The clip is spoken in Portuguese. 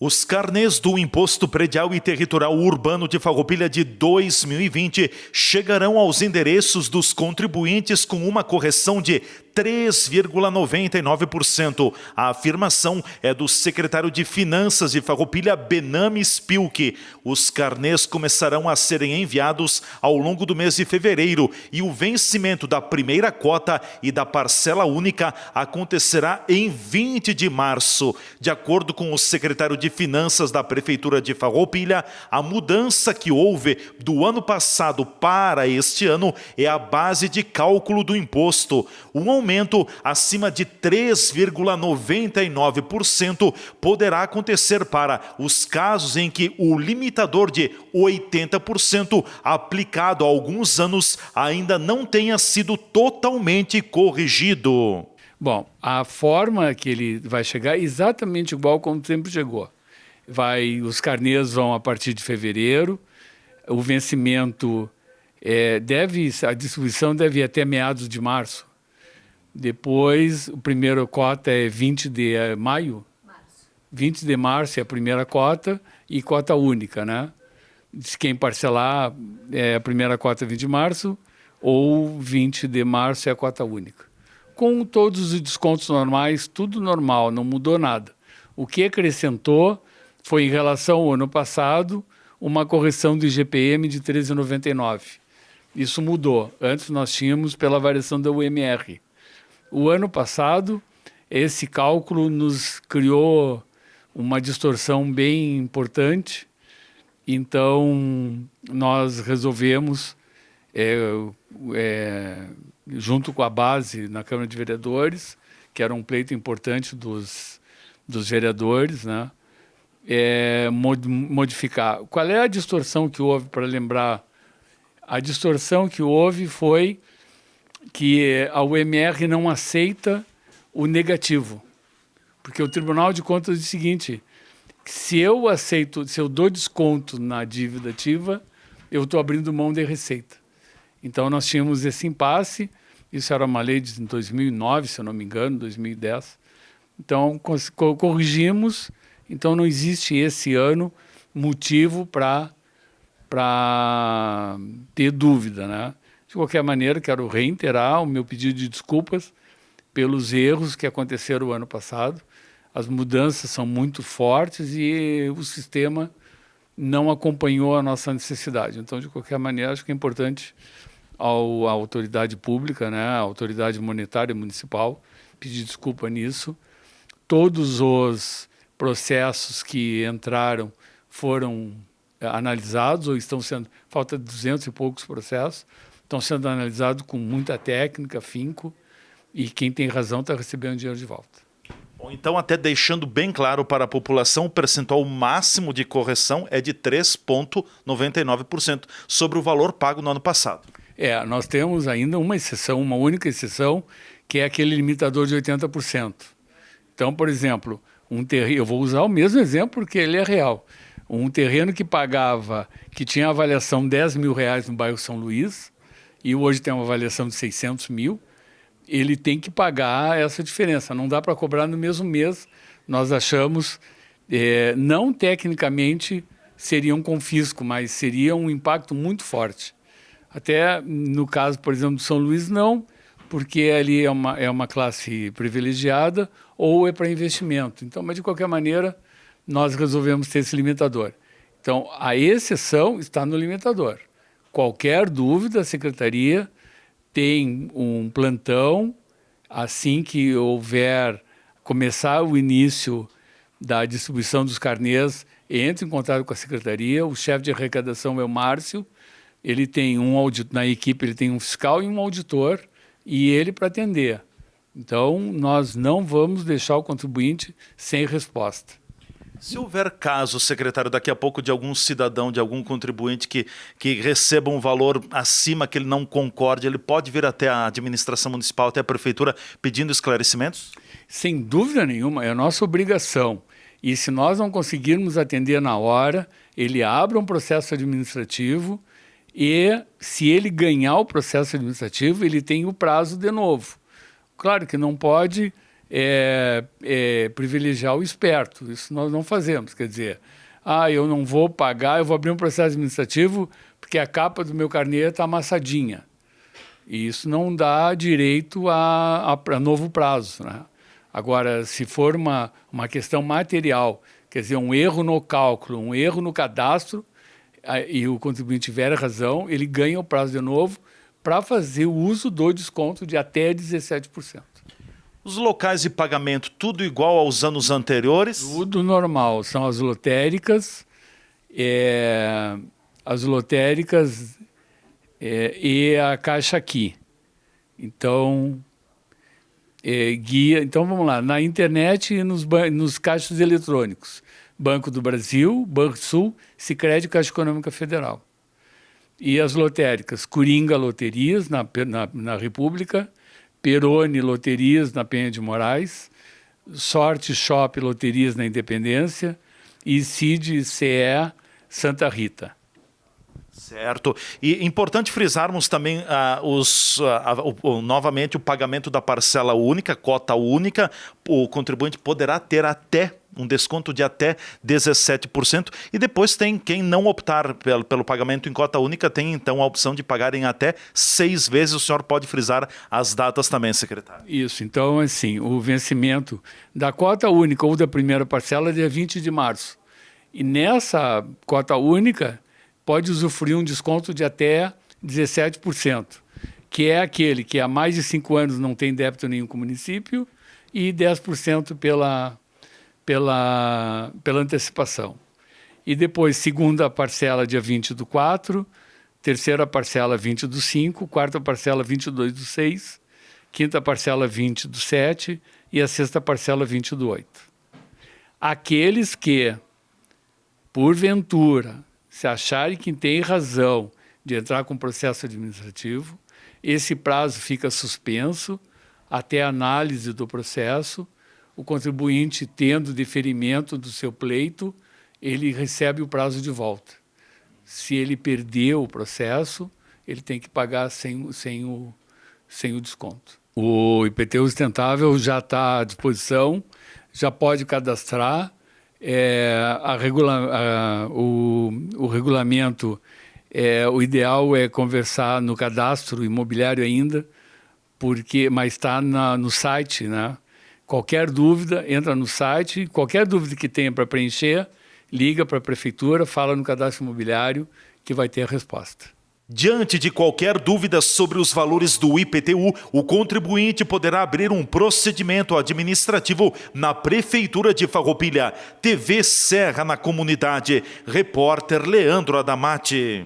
Os carnês do Imposto Predial e Territorial Urbano de Farroupilha de 2020 chegarão aos endereços dos contribuintes com uma correção de 3,99%. A afirmação é do secretário de Finanças de Farroupilha, Benami Spilk. Os carnês começarão a serem enviados ao longo do mês de fevereiro e o vencimento da primeira cota e da parcela única acontecerá em 20 de março. De acordo com o secretário de Finanças da Prefeitura de Farroupilha, a mudança que houve do ano passado para este ano é a base de cálculo do imposto. Um aumento acima de 3,99% poderá acontecer para os casos em que o limitador de 80% aplicado há alguns anos ainda não tenha sido totalmente corrigido. Bom, a forma que ele vai chegar é exatamente igual como sempre chegou. Os carnês vão a partir de fevereiro, o vencimento a distribuição deve ir até meados de março. Depois, a primeira cota é 20 de maio. 20 de março é a primeira cota e cota única, né? Quem parcelar a primeira cota é 20 de março ou 20 de março é a cota única. Com todos os descontos normais, tudo normal, não mudou nada. O que acrescentou foi, em relação ao ano passado, uma correção do IGPM de 13,99. Isso mudou. Antes nós tínhamos pela variação da UMR. O ano passado, esse cálculo nos criou uma distorção bem importante. Então, nós resolvemos, junto com a base na Câmara de Vereadores, que era um pleito importante dos vereadores, né? Modificar. Qual é a distorção que houve, para lembrar? A distorção que houve foi que a UMR não aceita o negativo. Porque o Tribunal de Contas diz o seguinte: se eu dou desconto na dívida ativa, eu estou abrindo mão de receita. Então, nós tínhamos esse impasse. Isso era uma lei de 2009, se eu não me engano, 2010. Então, corrigimos. Então, não existe esse ano motivo para ter dúvida, né? De qualquer maneira, quero reiterar o meu pedido de desculpas pelos erros que aconteceram o ano passado. As mudanças são muito fortes e o sistema não acompanhou a nossa necessidade. Então, de qualquer maneira, acho que é importante à autoridade pública, né, à autoridade monetária municipal, pedir desculpa nisso. Todos os processos que entraram foram analisados ou estão sendo, falta 200 e poucos processos, estão sendo analisados com muita técnica, afinco, e quem tem razão está recebendo dinheiro de volta. Bom, então, até deixando bem claro para a população, o percentual máximo de correção é de 3,99% sobre o valor pago no ano passado. Nós temos ainda uma exceção, uma única exceção, que é aquele limitador de 80%. Então, por exemplo, eu vou usar o mesmo exemplo porque ele é real. Um terreno que tinha avaliação de R$10 mil no bairro São Luís, e hoje tem uma avaliação de 600 mil, ele tem que pagar essa diferença. Não dá para cobrar no mesmo mês. Nós achamos, não tecnicamente seria um confisco, mas seria um impacto muito forte. Até no caso, por exemplo, do São Luís, não, porque ali é uma classe privilegiada ou é para investimento. Então, mas de qualquer maneira, nós resolvemos ter esse limitador. Então, a exceção está no limitador. Qualquer dúvida, a Secretaria tem um plantão, assim que começar o início da distribuição dos carnês, entre em contato com a Secretaria. O chefe de arrecadação é o Márcio, ele tem na equipe ele tem um fiscal e um auditor, e ele para atender. Então, nós não vamos deixar o contribuinte sem resposta. Se houver caso, secretário, daqui a pouco de algum cidadão, de algum contribuinte que receba um valor acima que ele não concorde, ele pode vir até a administração municipal, até a prefeitura, pedindo esclarecimentos? Sem dúvida nenhuma, é a nossa obrigação. E se nós não conseguirmos atender na hora, ele abre um processo administrativo e, se ele ganhar o processo administrativo, ele tem o prazo de novo. Claro que não pode privilegiar o esperto. Isso nós não fazemos. Quer dizer, eu não vou pagar, eu vou abrir um processo administrativo porque a capa do meu carnê está amassadinha. E isso não dá direito a novo prazo, né? Agora, se for uma questão material, quer dizer, um erro no cálculo, um erro no cadastro, e o contribuinte tiver razão, ele ganha o prazo de novo para fazer o uso do desconto de até 17%. Os locais de pagamento, tudo igual aos anos anteriores? Tudo normal. São as lotéricas, e a Caixa Aqui. Então, guia. Então, vamos lá. Na internet e nos caixas eletrônicos. Banco do Brasil, Banrisul, Sicredi e Caixa Econômica Federal. E as lotéricas, Coringa Loterias, na República, Peroni Loterias, na Penha de Moraes, Sorte Shop Loterias, na Independência, e CID CE Santa Rita. Certo. E importante frisarmos também novamente o pagamento da parcela única, cota única. O contribuinte poderá ter até um desconto de até 17%. E depois tem quem não optar pelo pagamento em cota única, tem então a opção de pagar em até 6 vezes. O senhor pode frisar as datas também, secretário. Isso. Então, assim, o vencimento da cota única ou da primeira parcela é dia 20 de março. E nessa cota única pode usufruir um desconto de até 17%, que é aquele que há mais de 5 anos não tem débito nenhum com o município, e 10% pela antecipação. E depois, segunda parcela, dia 20/4, terceira parcela, 20/5, quarta parcela, 22/6, quinta parcela, 20/7 e a sexta parcela, 20/8. Aqueles que, porventura, se acharem que tem razão de entrar com processo administrativo, esse prazo fica suspenso até a análise do processo. O contribuinte, tendo deferimento do seu pleito, ele recebe o prazo de volta. Se ele perdeu o processo, ele tem que pagar sem o desconto. O IPTU sustentável já está à disposição, já pode cadastrar. O regulamento, o ideal é conversar no cadastro imobiliário ainda, mas está no site, né? Qualquer dúvida, entra no site, qualquer dúvida que tenha para preencher, liga para a prefeitura, fala no cadastro imobiliário que vai ter a resposta. Diante de qualquer dúvida sobre os valores do IPTU, o contribuinte poderá abrir um procedimento administrativo na Prefeitura de Farroupilha. TV Serra na Comunidade. Repórter Leandro Adamati.